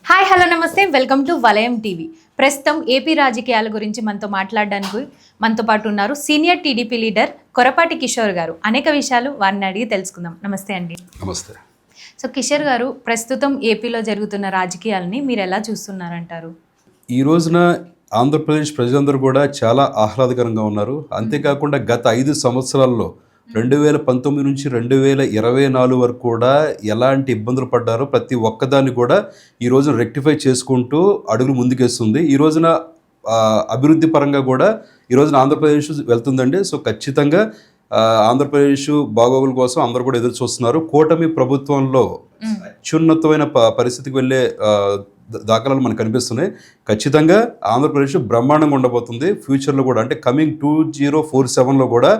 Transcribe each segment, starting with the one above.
Hi hello నమస్తే welcome to వలయం TV. ప్రస్తుతం ఏపీ రాజకీయాల గురించి మనతో మాట్లాడడానికి మనతో పాటు ఉన్నారు senior TDP leader Korapati Kishore గారు. అనేక విషయాలు వారిని అడిగి తెలుసుకుందాం. నమస్తే అండి. నమస్తే. సో కిషోర్ గారు, ప్రస్తుతం ఏపీలో జరుగుతున్న రాజకీయాలని మీరు ఎలా చూస్తున్నారంటారు? ఈ రోజున ఆంధ్రప్రదేశ్ ప్రజలందరూ కూడా చాలా ఆహ్లాదకరంగా ఉన్నారు. అంతేకాకుండా గత 5 సంవత్సరాల్లో 2019 నుంచి 2024 వరకు కూడా ఎలాంటి ఇబ్బందులు పడ్డారో ప్రతి ఒక్కదాన్ని కూడా ఈ రోజున రెక్టిఫై చేసుకుంటూ అడుగులు ముందుకేస్తుంది. ఈ రోజున అభివృద్ధి పరంగా కూడా ఈ రోజున ఆంధ్రప్రదేశ్ వెళ్తుందండి. సో ఖచ్చితంగా ఆంధ్రప్రదేశ్ బాగోగుల కోసం అందరూ కూడా ఎదురు చూస్తున్నారు. కూటమి ప్రభుత్వంలో అత్యున్నతమైన పరిస్థితికి వెళ్ళే దాఖలాలు మనకు కనిపిస్తున్నాయి. ఖచ్చితంగా ఆంధ్రప్రదేశ్ బ్రహ్మాండంగా ఉండబోతుంది ఫ్యూచర్లో కూడా. అంటే కమింగ్ 2047లో కూడా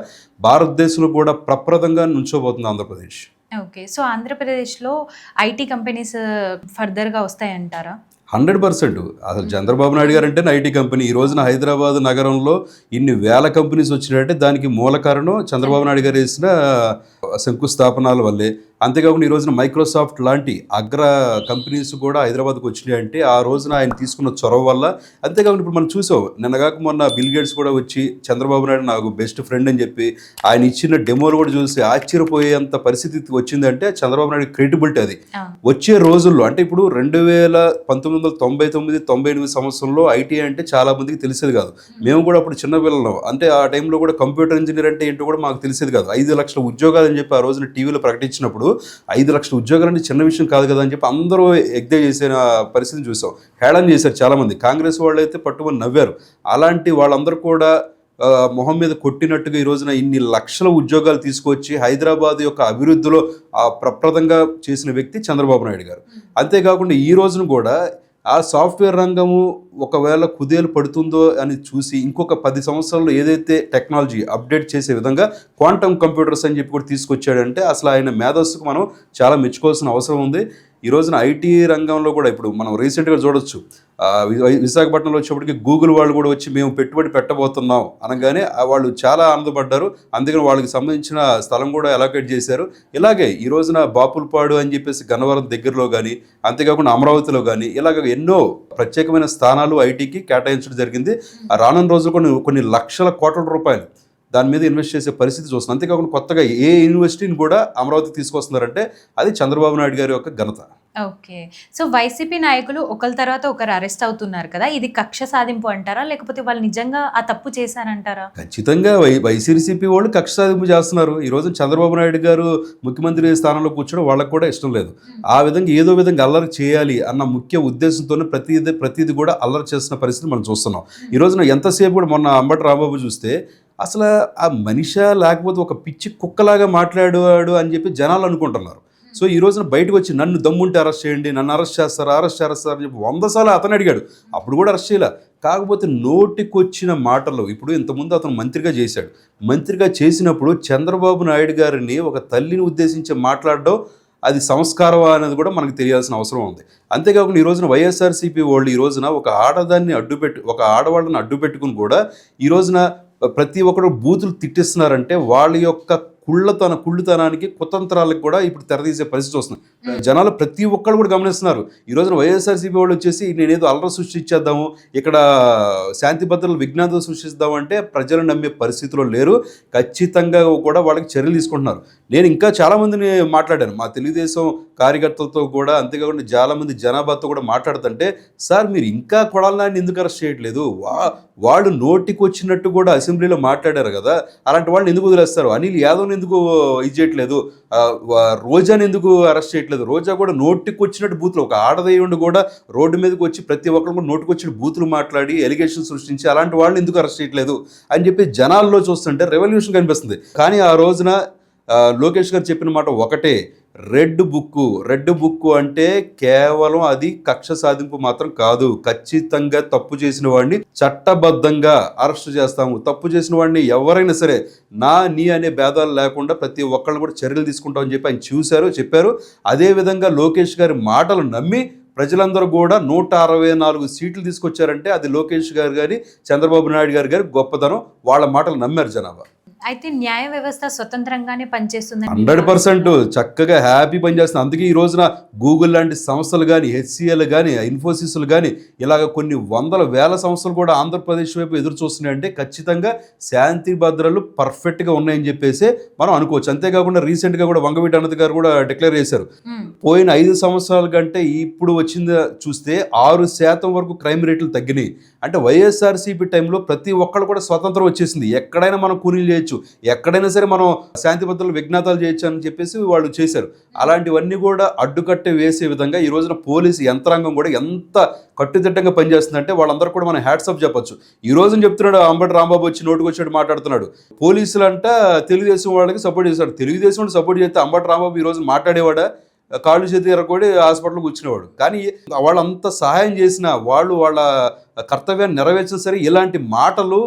భారతదేశంలో కూడా ప్రప్రదంగా నుంచోబోతుంది ఆంధ్రప్రదేశ్. ఓకే, సో ఆంధ్రప్రదేశ్లో ఐటీ కంపెనీస్ ఫర్దర్గా వస్తాయంటారా? 100%. అసలు చంద్రబాబు నాయుడు గారు అంటేనే ఐటీ కంపెనీ. ఈ రోజున హైదరాబాద్ నగరంలో ఇన్ని వేల కంపెనీస్ వచ్చినాయంటే దానికి మూల కారణం చంద్రబాబు నాయుడు గారు వేసిన శంకుస్థాపనాల వల్లే. అంతేకాకుండా ఈ రోజున మైక్రోసాఫ్ట్ లాంటి అగ్ర కంపెనీస్ కూడా హైదరాబాద్కి వచ్చినాయి అంటే ఆ రోజున ఆయన తీసుకున్న చొరవ వల్ల. అంతేకాకుండా ఇప్పుడు మనం చూసాం, నిన్నగాక మొన్న బిల్ గేట్స్ కూడా వచ్చి చంద్రబాబు నాయుడు నాకు బెస్ట్ ఫ్రెండ్ అని చెప్పి ఆయన ఇచ్చిన డెమోలు కూడా చూసి ఆశ్చర్యపోయేంత పరిస్థితి వచ్చిందంటే చంద్రబాబు నాయుడు క్రెడిబిలిటీ అది. వచ్చే రోజుల్లో అంటే ఇప్పుడు 1999-98 సంవత్సరంలో ఐటీ అంటే చాలా మందికి తెలిసేది కాదు. మేము కూడా అప్పుడు చిన్న పిల్లలం. అంటే ఆ టైంలో కూడా కంప్యూటర్ ఇంజనీర్ అంటే ఏంటో కూడా మాకు తెలిసేది కాదు. 5 లక్షల ఉద్యోగాలు అని చెప్పి ఆ రోజున టీవీలో ప్రకటించినప్పుడు 5 లక్షల ఉద్యోగాలు అంటే చిన్న విషయం కాదు కదా అని చెప్పి అందరూ ఎగ్జామ్ చేసిన పరిస్థితిని చూసాం. హేళన చేశారు చాలామంది. కాంగ్రెస్ వాళ్ళు అయితే పట్టుమని నవ్వారు. అలాంటి వాళ్ళందరూ కూడా మొహం మీద కొట్టినట్టుగా ఈ రోజున ఇన్ని లక్షల ఉద్యోగాలు తీసుకొచ్చి హైదరాబాద్ యొక్క అభివృద్ధిలో ప్రప్రదంగా చేసిన వ్యక్తి చంద్రబాబు నాయుడు గారు. అంతేకాకుండా ఈ రోజున కూడా ఆ సాఫ్ట్వేర్ రంగము ఒకవేళ కుదేలు పడుతుందో అని చూసి ఇంకొక 10 సంవత్సరాల్లో ఏదైతే టెక్నాలజీ అప్డేట్ చేసే విధంగా క్వాంటమ్ కంప్యూటర్స్ అని చెప్పి కూడా తీసుకొచ్చాడంటే అసలు ఆయన మేధస్సుకు మనం చాలా మెచ్చుకోవాల్సిన అవసరం ఉంది. ఈ రోజున ఐటీ రంగంలో కూడా ఇప్పుడు మనం రీసెంట్గా చూడొచ్చు, విశాఖపట్నంలో వచ్చేప్పటికి గూగుల్ వాళ్ళు కూడా వచ్చి మేము పెట్టుబడి పెట్టబోతున్నాం అనగానే వాళ్ళు చాలా ఆనందపడ్డారు. అందుకని వాళ్ళకి సంబంధించిన స్థలం కూడా అలొకేట్ చేశారు. ఇలాగే ఈ రోజున బాపులపాడు అని చెప్పేసి గన్నవరం దగ్గరలో కానీ, అంతేకాకుండా అమరావతిలో కానీ ఇలాగ ఎన్నో ప్రత్యేకమైన స్థానాలు ఐటీకి కేటాయించడం జరిగింది. రానున్న రోజులు కొన్ని లక్షల కోట్ల రూపాయలు దాని మీద ఇన్వెస్ట్ చేసే పరిస్థితి చూస్తున్నాం. అంతేకాకుండా కొత్తగా ఏ యూనివర్సిటీని కూడా అమరావతికి తీసుకొస్తున్నారంటే అది చంద్రబాబు నాయుడు గారి యొక్క ఘనత. ఓకే, సో వైసీపీ నాయకులు ఒకరి తర్వాత ఒకరు అరెస్ట్ అవుతున్నారు కదా, ఇది కక్ష సాధింపు అంటారా లేకపోతే వాళ్ళు నిజంగా ఆ తప్పు చేశారంటారా? ఖచ్చితంగా వైసీపీ వాళ్ళు కక్ష సాధింపు చేస్తున్నారు. ఈ రోజు చంద్రబాబు నాయుడు గారు ముఖ్యమంత్రి స్థానంలో కూర్చోడం వాళ్ళకు కూడా ఇష్టం లేదు. ఆ విధంగా ఏదో విధంగా అల్లరి చేయాలి అన్న ముఖ్య ఉద్దేశంతోనే ప్రతిదీ కూడా అల్లరి చేస్తున్న పరిస్థితి మనం చూస్తున్నాం. ఈ రోజున ఎంతసేపు కూడా మొన్న అంబటి రాంబాబు చూస్తే అసలు ఆ మనిషి లేకపోతే ఒక పిచ్చి కుక్కలాగా మాట్లాడాడు అని చెప్పి జనాలు అనుకుంటున్నారు. సో ఈ రోజున బయటకు వచ్చి నన్ను దమ్ముంటే అరెస్ట్ చేయండి, నన్ను అరెస్ట్ చేస్తారా అని చెప్పి 100 సార్లు అతను అడిగాడు. అప్పుడు కూడా అరెస్ట్ చేయలే. కాకపోతే నోటికొచ్చిన మాటలు ఇప్పుడు ఇంతకుముందు అతను మంత్రిగా చేశాడు. మంత్రిగా చేసినప్పుడు చంద్రబాబు నాయుడు గారిని ఒక తల్లిని ఉద్దేశించి మాట్లాడడం అది సంస్కారం అనేది కూడా మనకు తెలియాల్సిన అవసరం ఉంది. అంతేకాకుండా ఈ రోజున వైఎస్ఆర్సీపీ వాళ్ళు ఈ రోజున ఒక ఆడవాళ్ళని అడ్డుపెట్టుకుని కూడా ఈ రోజున ప్రతి ఒక్కరు బూతులు తిట్టిస్తున్నారంటే వాళ్ళ యొక్క కుళ్ళుతనానికి కుతంత్రాలకు కూడా ఇప్పుడు తెరదీసే పరిస్థితి వస్తుంది. జనాలు ప్రతి ఒక్కరు కూడా గమనిస్తున్నారు. ఈ రోజున వైఎస్ఆర్సీపీ వాళ్ళు వచ్చేసి నేనేదో అల్లరి సృష్టించేద్దాము, ఇక్కడ శాంతి భద్రతలు విఘ్నాలు సృష్టిస్తాము అంటే ప్రజలు నమ్మే పరిస్థితిలో లేరు. ఖచ్చితంగా కూడా వాళ్ళకి చర్యలు తీసుకుంటున్నారు. నేను ఇంకా చాలామందిని మాట్లాడాను మా తెలుగుదేశం కార్యకర్తలతో కూడా, అంతేకాకుండా చాలామంది జనాభాతో కూడా మాట్లాడుతుంటే, సార్ మీరు ఇంకా కొడాలని ఎందుకు అరెస్ట్ చేయట్లేదు? వాళ్ళు నోటికి వచ్చినట్టు కూడా అసెంబ్లీలో మాట్లాడారు కదా, అలాంటి వాళ్ళని ఎందుకు వదిలేస్తారు? అనిల్ యాదవ్ని ఎందుకు ఇది చేయట్లేదు? రోజాని ఎందుకు అరెస్ట్ చేయట్లేదు? రోజా కూడా నోటికి వచ్చినట్టు బూతులు, ఒక ఆడదేయుండి కూడా రోడ్డు మీదకి వచ్చి ప్రతి ఒక్కరు కూడా నోటికి వచ్చిన బూతులు మాట్లాడి ఎలిగేషన్ సృష్టించి అలాంటి వాళ్ళని ఎందుకు అరెస్ట్ చేయట్లేదు అని చెప్పి జనాల్లో చూస్తుంటే రెవల్యూషన్ కనిపిస్తుంది. కానీ ఆ రోజున లోకేష్ గారు చెప్పిన మాట ఒకటే, రెడ్ బుక్ అంటే కేవలం అది కక్ష సాధింపు మాత్రం కాదు. ఖచ్చితంగా తప్పు చేసిన వాడిని చట్టబద్ధంగా అరెస్ట్ చేస్తాము. తప్పు చేసిన వాడిని ఎవరైనా సరే నీ అనే భేదాలు లేకుండా ప్రతి ఒక్కళ్ళు కూడా చర్యలు తీసుకుంటామని చెప్పి ఆయన చెప్పారు. అదేవిధంగా లోకేష్ గారి మాటలు నమ్మి ప్రజలందరూ కూడా 164 సీట్లు తీసుకొచ్చారంటే అది లోకేష్ గారు కానీ చంద్రబాబు నాయుడు గారి గొప్పతనం. వాళ్ళ మాటలు నమ్మారు జనాభా. అయితే న్యాయ వ్యవస్థ స్వతంత్రంగానే పనిచేస్తుందని 100% చక్కగా హ్యాపీ పనిచేస్తుంది. అందుకే ఈ రోజున గూగుల్ లాంటి సంస్థలు కానీ, హెచ్సిఎల్ కానీ, ఇన్ఫోసిస్లు కానీ ఇలాగ కొన్ని వందల వేల సంస్థలు కూడా ఆంధ్రప్రదేశ్ వైపు ఎదురు చూస్తున్నాయంటే ఖచ్చితంగా శాంతి భద్రతలు పర్ఫెక్ట్గా ఉన్నాయని చెప్పేసి మనం అనుకోవచ్చు. అంతేకాకుండా రీసెంట్గా కూడా వంగవీటి అనంత్ గారు కూడా డిక్లేర్ చేశారు. పోయిన 5 సంవత్సరాల కంటే ఇప్పుడు వచ్చింది చూస్తే 6% వరకు క్రైమ్ రేట్లు తగ్గినాయి. అంటే వైఎస్ఆర్సీపీ టైంలో ప్రతి ఒక్కళ్ళు కూడా స్వతంత్రం వచ్చేసింది. ఎక్కడైనా మనం కూలీలు చేయొచ్చు, ఎక్కడైనా సరే మనం శాంతి భద్రతలు విజ్ఞాతాలు చేయొచ్చు అని చెప్పేసి వాళ్ళు చేశారు. అలాంటివన్నీ కూడా అడ్డుకట్ట వేసే విధంగా ఈ రోజున పోలీసు యంత్రాంగం కూడా ఎంత కట్టుదిట్టంగా పనిచేస్తుందంటే వాళ్ళందరూ కూడా మనం హ్యాట్స్ ఆఫ్ చెప్పొచ్చు. ఈ రోజున చెప్తున్నాడు అంబటి రాంబాబు వచ్చి నోటుకు వచ్చినట్టు మాట్లాడుతున్నాడు. పోలీసులు అంట తెలుగుదేశం వాళ్ళకి సపోర్ట్ చేశాడు. తెలుగుదేశం వాళ్ళు సపోర్ట్ చేస్తే అంబటి రాంబాబు ఈ రోజు మాట్లాడేవాడా? కాళ్ళు చేతి ఎరగొడి హాస్పిటల్కి కూర్చునేవాడు. కానీ వాళ్ళంత సహాయం చేసిన వాళ్ళు వాళ్ళ కర్తవ్యాన్ని నెరవేర్చిన సరే ఇలాంటి మాటలు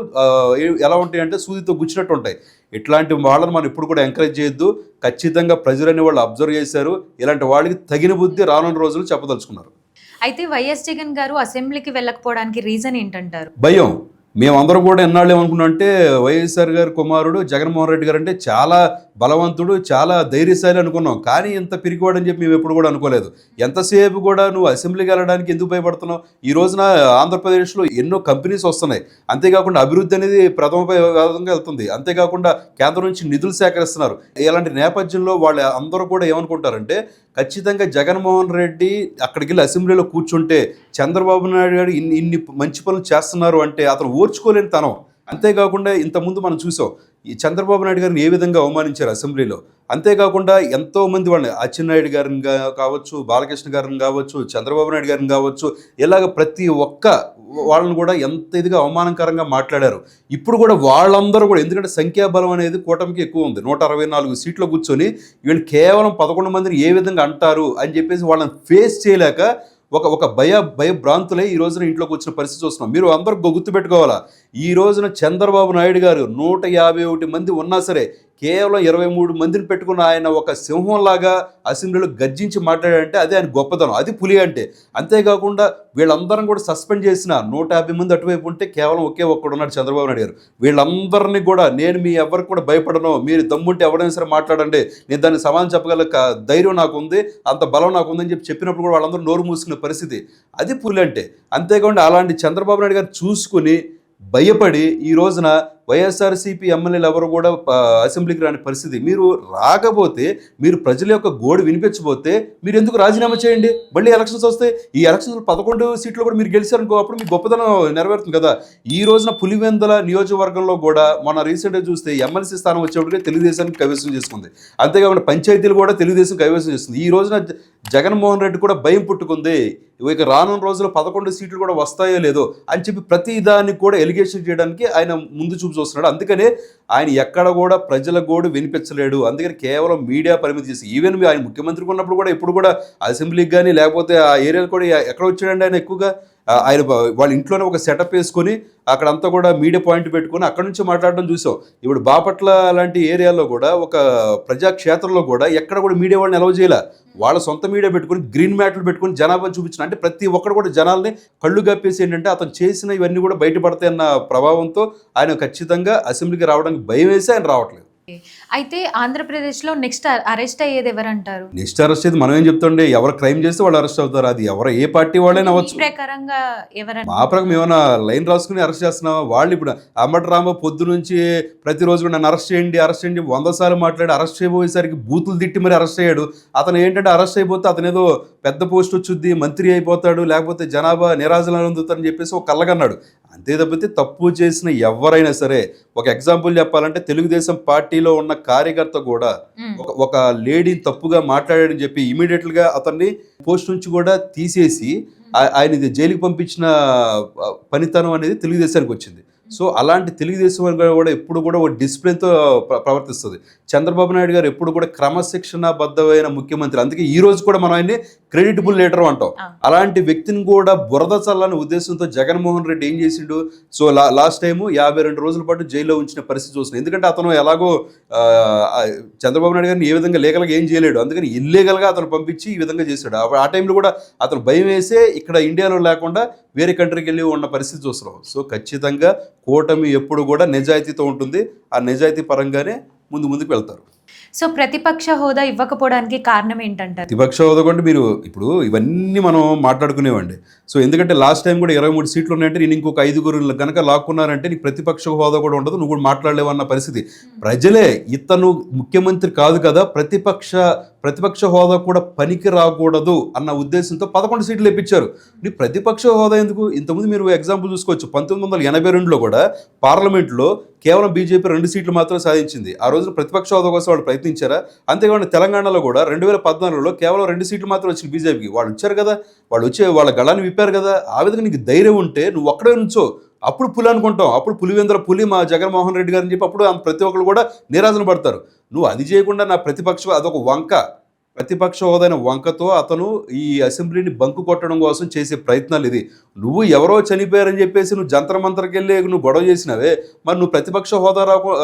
ఎలా ఉంటాయంటే సూదితో గుచ్చినట్టు ఉంటాయి. ఇట్లాంటి వాళ్ళని మనం ఇప్పుడు కూడా ఎంకరేజ్ చేయొద్దు. ఖచ్చితంగా ప్రజలని వాళ్ళు అబ్జర్వ్ చేశారు. ఇలాంటి వాళ్ళకి తగిన బుద్ధి రానున్న రోజులు చెప్పదలుచుకున్నారు. అయితే వైఎస్ జగన్ గారు అసెంబ్లీకి వెళ్ళకపోవడానికి రీజన్ ఏంటంటారు? భయం. మేమందరం కూడా ఎన్నాళ్ళు ఏమనుకున్నాం అంటే వైఎస్ఆర్ గారి కుమారుడు జగన్మోహన్ రెడ్డి గారు అంటే చాలా బలవంతుడు, చాలా ధైర్యశాలి అనుకున్నాం. కానీ ఇంత పిరికివాడని చెప్పి మేము ఎప్పుడు కూడా అనుకోలేదు. ఎంతసేపు కూడా నువ్వు అసెంబ్లీకి వెళ్ళడానికి ఎందుకు భయపడుతున్నావు? ఈ రోజున ఆంధ్రప్రదేశ్లో ఎన్నో కంపెనీస్ వస్తున్నాయి. అంతేకాకుండా అభివృద్ధి అనేది ప్రథమ వేగంగా వెళ్తుంది. అంతేకాకుండా కేంద్రం నుంచి నిధులు సేకరిస్తున్నారు. ఇలాంటి నేపథ్యంలో వాళ్ళు అందరూ కూడా ఏమనుకుంటారంటే ఖచ్చితంగా జగన్మోహన్ రెడ్డి అక్కడికి వెళ్ళి అసెంబ్లీలో కూర్చుంటే చంద్రబాబు నాయుడు గారు ఇన్ని మంచి పనులు చేస్తున్నారు అంటే అతను ఓర్చుకోలేని తనం. అంతేకాకుండా ఇంతకుముందు మనం చూసాం ఈ చంద్రబాబు నాయుడు గారిని ఏ విధంగా అవమానించారు అసెంబ్లీలో. అంతేకాకుండా ఎంతోమంది వాళ్ళని అచ్చెన్నాయుడు గారిని కావచ్చు, బాలకృష్ణ గారిని కావచ్చు, చంద్రబాబు నాయుడు గారిని కావచ్చు, ఇలాగ ప్రతి ఒక్క వాళ్ళని కూడా ఎంత ఇదిగా అవమానకరంగా మాట్లాడారు. ఇప్పుడు కూడా వాళ్ళందరూ కూడా ఎందుకంటే సంఖ్యాబలం అనేది కూటమికి ఎక్కువ ఉంది. 164 సీట్లో కూర్చొని వీళ్ళు కేవలం 11 మందిని ఏ విధంగా అంటారు అని చెప్పేసి వాళ్ళని ఫేస్ చేయలేక ఒక భయభ్రాంతులే ఈ రోజున ఇంట్లోకి వచ్చిన పరిస్థితి చూస్తున్నాం. మీరు అందరూ గుర్తుపెట్టుకోవాలా, ఈ రోజున చంద్రబాబు నాయుడు గారు 151 మంది ఉన్నా సరే కేవలం 23 మందిని పెట్టుకున్న ఆయన ఒక సింహంలాగా అసెంబ్లీలో గర్జించి మాట్లాడాడంటే అదే ఆయన గొప్పతనం, అది పులి అంటే. అంతేకాకుండా వీళ్ళందరం కూడా సస్పెండ్ చేసిన 150 మంది అటువైపు ఉంటే కేవలం ఒకే ఒక్కడు ఉన్నాడు చంద్రబాబు నాయుడు గారు. వీళ్ళందరినీ కూడా నేను మీ ఎవరికి కూడా భయపడను, మీరు దమ్ముంటే ఎవరైనా సరే మాట్లాడండి, నేను దానికి సమాధానం చెప్పగల ధైర్యం నాకు ఉంది, అంత బలం నాకు ఉందని చెప్పినప్పుడు కూడా వాళ్ళందరూ నోరు మూసుకునే పరిస్థితి, అది పులి అంటే. అంతేకాకుండా అలాంటి చంద్రబాబు నాయుడు గారు చూసుకుని భయపడి ఈ రోజున వైఎస్ఆర్సీపీ ఎమ్మెల్యేలు ఎవరు కూడా అసెంబ్లీకి రాని పరిస్థితి. మీరు రాకపోతే, మీరు ప్రజల యొక్క గోడు వినిపించబోతే మీరు ఎందుకు రాజీనామా చేయండి? మళ్ళీ ఎలక్షన్స్ వస్తాయి. ఈ ఎలక్షన్స్లో 11 సీట్లు కూడా మీరు గెలిచారనుకో, అప్పుడు మీ గొప్పతనం నెరవేరుతుంది కదా. ఈ రోజున పులివెందుల నియోజకవర్గంలో కూడా మన రీసెంట్గా చూస్తే ఎమ్మెల్సీ స్థానం వచ్చేప్పటికే తెలుగుదేశానికి కైవసం చేసుకుంది. అంతేకాకుండా పంచాయతీలు కూడా తెలుగుదేశం కైవసం చేస్తుంది. ఈ రోజున జగన్మోహన్ రెడ్డి కూడా భయం పుట్టుకుంది, ఇక రానున్న రోజుల్లో 11 సీట్లు కూడా వస్తాయో లేదో అని చెప్పి ప్రతి దాన్ని కూడా ఎలిగేషన్ చేయడానికి ఆయన ముందు చూపు చూస్తున్నాడు. అందుకనే ఆయన ఎక్కడ కూడా ప్రజల గోడు వినిపించలేడు. అందుకని కేవలం మీడియా పరిమితి చేసి, ఈవెన్ ఆయన ముఖ్యమంత్రికి ఉన్నప్పుడు కూడా ఎప్పుడు కూడా అసెంబ్లీకి కానీ లేకపోతే ఆ ఏరియాలు కూడా ఎక్కడ వచ్చాడండి ఆయన ఎక్కువగా? ఆయన వాళ్ళ ఇంట్లోనే ఒక సెటప్ వేసుకొని అక్కడంతా కూడా మీడియా పాయింట్ పెట్టుకొని అక్కడ నుంచి మాట్లాడడం చూసాం. ఇప్పుడు బాపట్ల లాంటి ఏరియాలో కూడా ఒక ప్రజాక్షేత్రంలో కూడా ఎక్కడ కూడా మీడియా వాళ్ళని అలౌ చేయాల. వాళ్ళ సొంత మీడియా పెట్టుకొని గ్రీన్ మ్యాట్లు పెట్టుకొని జనాభా చూపించిన, అంటే ప్రతి ఒక్కరు కూడా జనాల్ని కళ్ళు కప్పేసి ఏంటంటే అతను చేసిన ఇవన్నీ కూడా బయటపడతాయన్న ప్రభావంతో ఆయన ఖచ్చితంగా అసెంబ్లీకి రావడానికి భయం వేసి ఆయన రావట్లేదు. అయితే ఆంధ్రప్రదేశ్లో నెక్స్ట్ అరెస్ట్ అయ్యేది ఎవరంటారు? నెక్స్ట్ అరెస్ట్ అయితే మనం ఏం చెప్తుండే, ఎవరు క్రైమ్ చేస్తే వాళ్ళు అరెస్ట్ అవుతారు. అది ఎవరు ఏ పార్టీ వాళ్ళైనా అవ్వచ్చు. ప్రకారంగా ఎవరైనా మా ప్రకారం ఏమైనా లైన్ రాసుకుని అరెస్ట్ చేస్తున్నావా? వాళ్ళు ఇప్పుడు అంబటి రాంబాబు పొద్దు నుంచి ప్రతిరోజు కూడా నన్ను అరెస్ట్ చేయండి 100 సార్లు మాట్లాడి అరెస్ట్ చేయబోయేసరికి బూతులు తిట్టి మరి అరెస్ట్ అయ్యాడు. అతను ఏంటంటే అరెస్ట్ అయిపోతే అతను ఏదో పెద్ద పోస్ట్ వచ్చుద్ది, మంత్రి అయిపోతాడు, లేకపోతే జనాభా నిరాజనాలు అందుతారని చెప్పేసి ఒక కళ్ళగన్నాడు. అంతే తప్పితే తప్పు చేసిన ఎవరైనా సరే, ఒక ఎగ్జాంపుల్ చెప్పాలంటే తెలుగుదేశం పార్టీలో ఉన్న కార్యకర్త కూడా ఒక లేడీని తప్పుగా మాట్లాడాడని చెప్పి ఇమీడియట్గా అతన్ని పోస్ట్ నుంచి కూడా తీసేసి ఆయన జైలుకి పంపించిన పనితనం అనేది తెలుగుదేశానికి వచ్చింది. సో అలాంటి తెలుగుదేశం కూడా ఎప్పుడు కూడా ఒక డిసిప్లిన్తో ప్రవర్తిస్తుంది. చంద్రబాబు నాయుడు గారు ఎప్పుడు కూడా క్రమశిక్షణబద్ధమైన ముఖ్యమంత్రి. అందుకే ఈ రోజు కూడా మనం ఆయన్ని క్రెడిటబుల్ లీడర్ అంటాం. అలాంటి వ్యక్తిని కూడా బురద చల్లని ఉద్దేశంతో జగన్మోహన్ రెడ్డి ఏం చేసిండు? సో లాస్ట్ టైము 52 రోజుల పాటు జైల్లో ఉంచిన పరిస్థితి చూస్తున్నాం. ఎందుకంటే అతను ఎలాగో చంద్రబాబు నాయుడు గారిని ఏ విధంగా లీగల్గా ఏం చేయలేడు, అందుకని ఇల్లీగల్గా అతను పంపించి ఈ విధంగా చేశాడు. ఆ టైంలో కూడా అతను భయం వేసే ఇక్కడ ఇండియాలో లేకుండా వేరే కంట్రీకి వెళ్ళి ఉన్న పరిస్థితి చూస్తున్నాం. సో ఖచ్చితంగా కూటమి ఎప్పుడు కూడా నిజాయితీతో ఉంటుంది. ఆ నిజాయితీ పరంగానే ముందుకు వెళ్తారు. సో ప్రతిపక్ష హోదా ఇవ్వకపోవడానికి కారణం ఏంటంటారు? ప్రతిపక్ష హోదా కూడా మీరు ఇప్పుడు ఇవన్నీ మనం మాట్లాడుకునేవండి. సో ఎందుకంటే లాస్ట్ టైం కూడా 23 సీట్లు ఉన్నాయంటే నేను ఇంకొక 5 కనుక లాక్కున్నారంటే నీకు ప్రతిపక్ష హోదా కూడా ఉండదు, నువ్వు కూడా మాట్లాడలేవన్న పరిస్థితి. ప్రజలే ఇతను ముఖ్యమంత్రి కాదు కదా, ప్రతిపక్ష హోదా కూడా పనికి రాకూడదు అన్న ఉద్దేశంతో 11 సీట్లు ఇప్పించారు. నీ ప్రతిపక్ష హోదా ఎందుకు? ఇంతకుముందు మీరు ఎగ్జాంపుల్ చూసుకోవచ్చు. 1982లో కూడా పార్లమెంట్లో కేవలం బీజేపీ 2 సీట్లు మాత్రమే సాధించింది. ఆ రోజున ప్రతిపక్ష హోదా కోసం వాళ్ళు ప్రయత్నించారా? అంతేకాకుండా తెలంగాణలో కూడా 2014లో కేవలం 2 సీట్లు మాత్రం వచ్చింది బీజేపీకి. వాళ్ళు వచ్చారు కదా, వాళ్ళు వచ్చి వాళ్ళ గళాన్ని విప్పారు కదా. ఆ విధంగా నీకు ధైర్యం ఉంటే నువ్వు ఒక్కడే నుంచో, అప్పుడు పులి అనుకుంటాం. అప్పుడు పులివేంద్ర పులి మా జగన్మోహన్ రెడ్డి గారు అని చెప్పి అప్పుడు ప్రతి ఒక్కరు కూడా నిరాశన పడతారు. నువ్వు అది చేయకుండా నా అదొక వంక, ప్రతిపక్ష హోదైన వంకతో అతను ఈ అసెంబ్లీని బంకు కొట్టడం కోసం చేసే ప్రయత్నాలు ఇది. నువ్వు ఎవరో చనిపోయారని చెప్పేసి నువ్వు జంతర్ మంతర్కి వెళ్ళి నువ్వు గొడవ చేసినావే, మరి నువ్వు ప్రతిపక్ష హోదా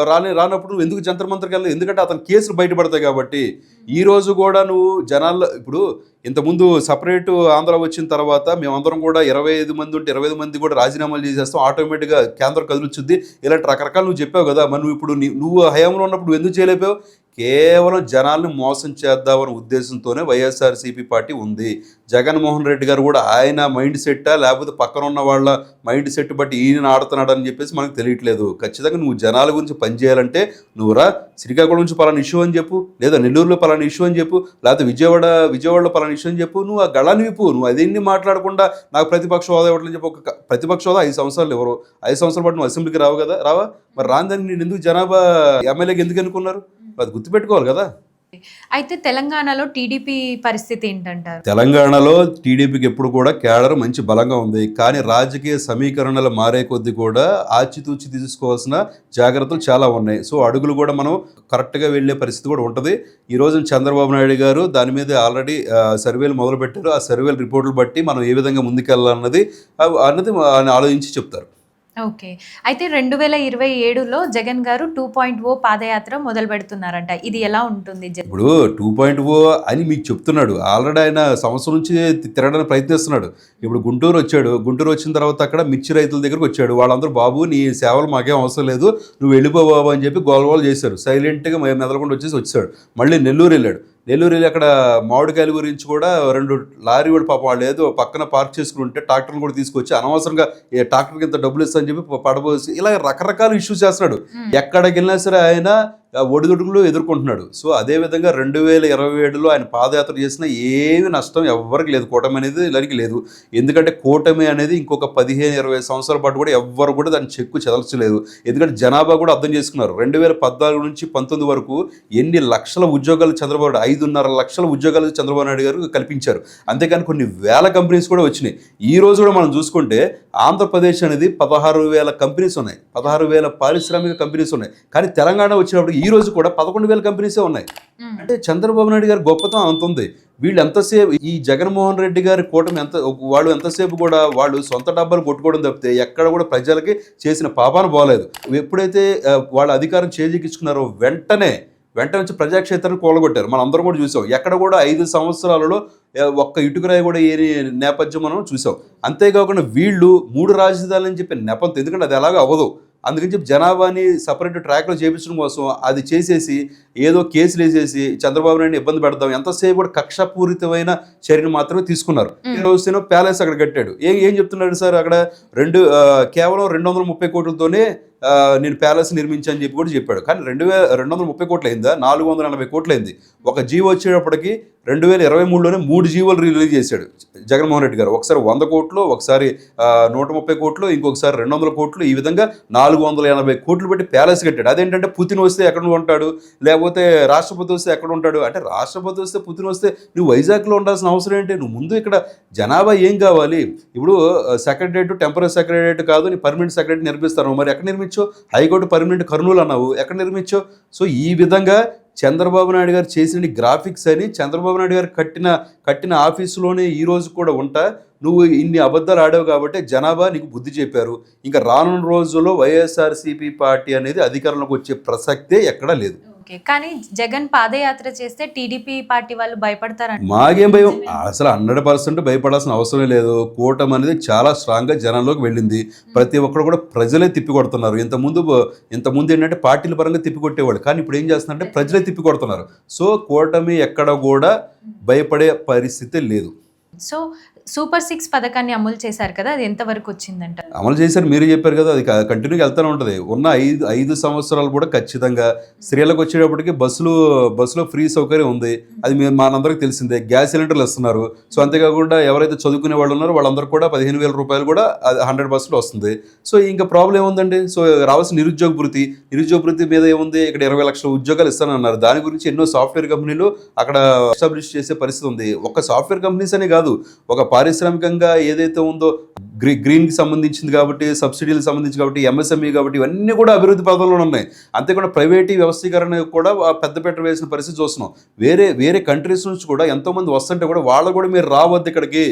రానప్పుడు నువ్వు ఎందుకు జంతర్ మంతర్కి వెళ్ళి? ఎందుకంటే అతని కేసులు బయటపడతాయి కాబట్టి. ఈ రోజు కూడా నువ్వు జనాల్లో ఇప్పుడు ఇంతకుముందు సపరేట్ ఆంధ్ర వచ్చిన తర్వాత మేమందరం కూడా 25 మంది ఉంటే 25 మంది కూడా రాజీనామాలు చేసేస్తాం, ఆటోమేటిక్గా కేంద్రం కదులుచుద్ది, ఇలాంటి రకరకాలు నువ్వు చెప్పావు కదా. మరి నువ్వు ఇప్పుడు నువ్వు హయాంలో ఉన్నప్పుడు నువ్వు ఎందుకు చేయలేపావు? కేవలం జనాల్ని మోసం చేద్దామనే ఉద్దేశంతోనే వైఎస్ఆర్సీపీ పార్టీ ఉంది. జగన్మోహన్ రెడ్డి గారు కూడా ఆయన మైండ్ సెట్టా లేకపోతే పక్కన ఉన్న వాళ్ళ మైండ్ సెట్ బట్టి ఈయన ఆడుతున్నాడు అని చెప్పేసి మనకు తెలియట్లేదు. ఖచ్చితంగా నువ్వు జనాల గురించి పనిచేయాలంటే నువ్వురా శ్రీకాకుళం నుంచి పలానా ఇష్యూ అని చెప్పు, లేదా నెల్లూరులో పలానా ఇష్యూ అని చెప్పు, లేకపోతే విజయవాడలో పలానా ఇష్యూ అని చెప్పు. నువ్వు ఆ గళాన్ని విప్పు. నువ్వు అదేంటి మాట్లాడకుండా నాకు ప్రతిపక్ష హోదా ఇవ్వట్లని చెప్పి ఒక ప్రతిపక్ష హోదా 5 సంవత్సరాలు ఎవరు 5 సంవత్సరాల పాటు నువ్వు అసెంబ్లీకి రావా? మరి రాందని నేను ఎందుకు జనాభా ఎమ్మెల్యేకి ఎందుకు అనుకున్నారు? అది గుర్తుపెట్టుకోవాలి కదా. అయితే తెలంగాణలో టీడీపీ పరిస్థితి ఏంటంటారు? తెలంగాణలో టీడీపీకి ఎప్పుడు కూడా కేడర్ మంచి బలంగా ఉంది. కానీ రాజకీయ సమీకరణలు మారే కొద్దీ కూడా ఆచితూచి తీసుకోవాల్సిన జాగ్రత్తలు చాలా ఉన్నాయి. సో అడుగులు కూడా మనం కరెక్ట్గా వెళ్ళే పరిస్థితి కూడా ఉంటుంది. ఈ రోజు చంద్రబాబు నాయుడు గారు దాని మీద ఆల్రెడీ సర్వేలు మొదలుపెట్టారు. ఆ సర్వేల రిపోర్టులు బట్టి మనం ఏ విధంగా ముందుకెళ్ళాలన్నది ఆలోచించి చెప్తారు. ఓకే. అయితే 2027లో జగన్ గారు 2.0 పాదయాత్ర మొదలు పెడుతున్నారంట. ఇది ఎలా ఉంటుంది? ఇప్పుడు 2.0 అని మీకు చెప్తున్నాడు. ఆల్రెడీ ఆయన సంవత్సరం నుంచి తిరగడానికి ప్రయత్నిస్తున్నాడు. ఇప్పుడు గుంటూరు వచ్చాడు. గుంటూరు వచ్చిన తర్వాత అక్కడ మిర్చి రైతుల దగ్గరకు వచ్చాడు. వాళ్ళందరూ బాబు నీ సేవలు మాకేం అవసరం లేదు, నువ్వు వెళ్ళిపో బాబు అని చెప్పి గోలగోలు చేశారు. సైలెంట్గా మెదలకుండా వచ్చాడు. మళ్ళీ నెల్లూరు వెళ్ళాడు. అక్కడ మామిడికాయల గురించి కూడా 2 లారీ కూడా పాపం వాళ్ళు ఏదో పక్కన పార్క్ చేసుకుని ఉంటే ట్రాక్టర్ని కూడా తీసుకొచ్చి అనవసరంగా ట్రాక్టర్కి ఇంత డబ్బులు ఇస్తానని చెప్పి పడబోసి ఇలా రకరకాల ఇష్యూస్ చేస్తున్నాడు. ఎక్కడికి వెళ్ళినా సరే ఆయన ఒడిదుడుకులు ఎదుర్కొంటున్నాడు. సో అదేవిధంగా 2027లో ఆయన పాదయాత్ర చేసిన ఏమి నష్టం ఎవరికి లేదు, కూటమి అనేది ఇలాంటి లేదు. ఎందుకంటే కూటమి అనేది ఇంకొక 15-20 సంవత్సరాల పాటు కూడా ఎవ్వరు కూడా దాన్ని చెక్కు చెదల్చలేదు. ఎందుకంటే జనాభా కూడా అర్థం చేసుకున్నారు. 2014 నుంచి 19 వరకు ఎన్ని లక్షల ఉద్యోగాలు 5.5 లక్షల ఉద్యోగాలు చంద్రబాబు నాయుడు గారు కల్పించారు. అంతేకాని కొన్ని వేల కంపెనీస్ కూడా వచ్చినాయి. ఈ రోజు కూడా మనం చూసుకుంటే ఆంధ్రప్రదేశ్ అనేది 16,000 కంపెనీస్ ఉన్నాయి, 16,000 పారిశ్రామిక కంపెనీస్ ఉన్నాయి. కానీ తెలంగాణ వచ్చినప్పుడు ఈ రోజు కూడా 11,000 కంపెనీసే ఉన్నాయి. అంటే చంద్రబాబు నాయుడు గారి గొప్పతనం అంత ఉంది. వీళ్ళు ఎంతసేపు ఈ జగన్మోహన్ రెడ్డి గారి కూటమి వాళ్ళు ఎంతసేపు కూడా వాళ్ళు సొంత డబ్బాలు కొట్టుకోవడం తప్పితే ఎక్కడ కూడా ప్రజలకి చేసిన పాపాన పోలేదు. ఎప్పుడైతే వాళ్ళ అధికారం చేజిక్కించుకున్నారో వెంటనే వచ్చి ప్రజాక్షేత్రాన్ని కూలగొట్టారు. మనం అందరం కూడా చూసాం. ఎక్కడ కూడా 5 సంవత్సరాలలో ఒక్క ఇటుకరాయి కూడా ఏ నేపథ్యం మనం చూసాం. అంతేకాకుండా వీళ్ళు 3 రాజధానులు అని చెప్పి నెపంతో, ఎందుకంటే అది ఎలాగో అవ్వదు, అందుకని చెప్పి జనాభాని సపరేట్ ట్రాక్లో చేయించడం కోసం అది చేసేసి ఏదో కేసులు వేసేసి చంద్రబాబు నాయుడిని ఇబ్బంది పెడతాం, ఎంతసేపు కూడా కక్షపూరితమైన చర్యను మాత్రమే తీసుకున్నారు. రోజున ప్యాలెస్ అక్కడ కట్టాడు. ఏం చెప్తున్నాడు సార్? అక్కడ కేవలం 230 కోట్లతోనే నేను ప్యాలెస్ నిర్మించని చెప్పి కూడా చెప్పాడు. కానీ 230 కోట్లు అయిందా? 440 కోట్లు అయింది. ఒక జీవో వచ్చేటప్పటికి 2023లోనే 3 జీవోలు రిలీజ్ చేశాడు జగన్మోహన్ రెడ్డి గారు. ఒకసారి 100 కోట్లు, ఒకసారి 130 కోట్లు, ఇంకొకసారి 200 కోట్లు, ఈ విధంగా 480 కోట్లు పెట్టి ప్యాలెస్ కట్టాడు. అదేంటంటే పుతిన్ వస్తే ఎక్కడ ఉంటాడు, లేకపోతే రాష్ట్రపతి వస్తే ఎక్కడ ఉంటాడు? అంటే రాష్ట్రపతి వస్తే పుతిన్ వస్తే నువ్వు వైజాగ్లో ఉండాల్సిన అవసరం ఏంటి? నువ్వు ముందు ఇక్కడ జనాభా ఏం కావాలి? ఇప్పుడు సెక్రటరేట్ టెంపరీ సెక్రటరేట్ కాదు, నీ పర్మనెంట్ సెక్రటరీ నిర్మిస్తాను. మరి ఎక్కడ నిర్మించావు? హైకోర్టు పర్మనెంట్ కర్నూలు అన్నావు, ఎక్కడ నిర్మించావు? సో ఈ విధంగా చంద్రబాబు నాయుడు గారు చేసిన గ్రాఫిక్స్ అని చంద్రబాబు నాయుడు గారు కట్టిన ఆఫీసులోనే ఈ రోజు కూడా ఉంటా నువ్వు ఇన్ని అబద్ధాలు ఆడావు కాబట్టి జనాభా నీకు బుద్ధి చెప్పారు. ఇంకా రానున్న రోజుల్లో వైఎస్ఆర్సీపీ పార్టీ అనేది అధికారంలోకి వచ్చే ప్రసక్తే ఎక్కడా లేదు. ఓకే. కానీ జగన్ పాదయాత్ర చేస్తే టీడీపీ పార్టీ వాళ్ళు భయపడతారంట. మాకేం భయం, అసలు 100% భయపడాల్సిన అవసరం లేదు. కూటమి అనేది చాలా స్ట్రాంగ్గా జనంలోకి వెళ్ళింది. ప్రతి ఒక్కరు కూడా ప్రజలే తిప్పి కొడుతున్నారు. ఇంతకుముందు ఏంటంటే పార్టీల పరంగా తిప్పి కొట్టేవాళ్ళు, కానీ ఇప్పుడు ఏం చేస్తున్నారంటే ప్రజలే తిప్పి కొడుతున్నారు. సో కూటమి ఎక్కడ కూడా భయపడే పరిస్థితి లేదు. సో సూపర్ 6 పథకాన్ని అమలు చేశారు కదా, అది ఎంతవరకు వచ్చిందంట? అమలు చేశారు, మీరే చెప్పారు కదా, అది కంటిన్యూగా వెళ్తూనే ఉంటుంది. ఉన్న 5 సంవత్సరాలు కూడా ఖచ్చితంగా స్త్రీలకు వచ్చేటప్పటికి బస్సులో ఫ్రీ సౌకర్యం ఉంది. అది మనందరికీ తెలిసిందే. గ్యాస్ సిలిండర్లు ఇస్తున్నారు. సో అంతేకాకుండా ఎవరైతే చదువుకునే వాళ్ళు ఉన్నారో వాళ్ళందరూ కూడా 15,000 రూపాయలు కూడా 100% వస్తుంది. సో ఇంకా ప్రాబ్లం ఏముందండి? సో రావాల్సిన నిరుద్యోగ భృతి మీద ఏముంది? ఇక్కడ 20 లక్షల ఉద్యోగాలు ఇస్తానన్నారు. దాని గురించి ఎన్నో సాఫ్ట్వేర్ కంపెనీలు అక్కడ ఎస్టాబ్లిష్ చేసే పరిస్థితి ఉంది. ఒక్క సాఫ్ట్వేర్ కంపెనీస్ అనే కాదు, ఒక పారిశ్రామికంగా ఏదైతే ఉందో గ్రీన్కి సంబంధించింది కాబట్టి, సబ్సిడీలకు సంబంధించి కాబట్టి, ఎంఎస్ఎంఈ కాబట్టి, ఇవన్నీ కూడా అభివృద్ధి పథంలో ఉన్నాయి. అంతేకాకుండా ప్రైవేటీ వ్యవస్థీకరణ కూడా పెద్దపీట వేసిన పరిస్థితి చూస్తున్నాం. వేరే కంట్రీస్ నుంచి కూడా ఎంతోమంది వస్తుంటే కూడా వాళ్ళు కూడా మీరు రావద్దు ఇక్కడికి